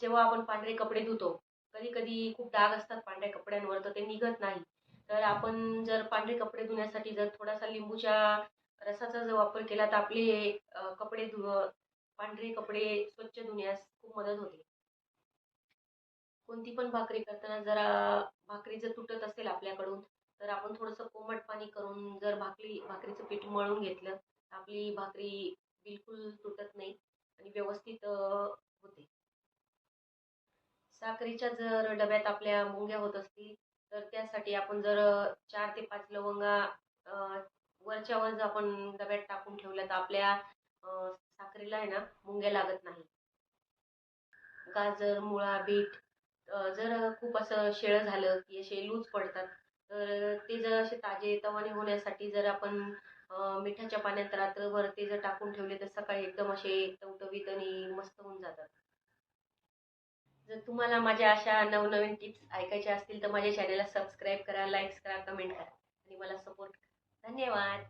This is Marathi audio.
जेव्हा आपण पांढरे कपडे धुतो, कधी कधी खूप डाग असतात पांढऱ्या कपड्यांवर, तर ते निघत नाही. तर आपण जर पांढरे कपडे धुण्यासाठी जर थोडासा लिंबूच्या रसाचा जर वापर केला तर आपले पांढरे कपडे स्वच्छ धुण्यास खूप मदत होते. कोणती पण भाकरी करताना जरा भाकरी जर तुटत असेल आपल्याकडून, तर आपण थोडंसं कोमट पाणी करून जर भाकरीचं पीठ मळून घेतलं, तर आपली भाकरी बिलकुल तुटत नाही आणि व्यवस्थित होते. साखरेच्या जर डब्यात आपल्या मुंग्या होत असतील, तर त्यासाठी आपण जर 4 ते 5 लवंगा वरच्या वर जर आपण डब्यात टाकून ठेवल्या, तर आपल्या साखरेला आहे ना मुंग्या लागत नाही. गाजर, मुळा, बीट जर खूप असं शिळं झालं की असे लूज पडतात, तर ते जर असे ताजेतवाने होण्यासाठी जर आपण मिठाच्या पाण्यात रात्रभर ते जर टाकून ठेवले, तर सकाळी एकदम असे टवटवीत आणि मस्त होऊन जातात. जर तुम्हाला माझ्या अशा नवनवीन टिप्स ऐकायच्या असतील, तर माझ्या चॅनलला सबस्क्राईब करा, लाईक्स करा, कमेंट करा आणि मला सपोर्ट करा. धन्यवाद.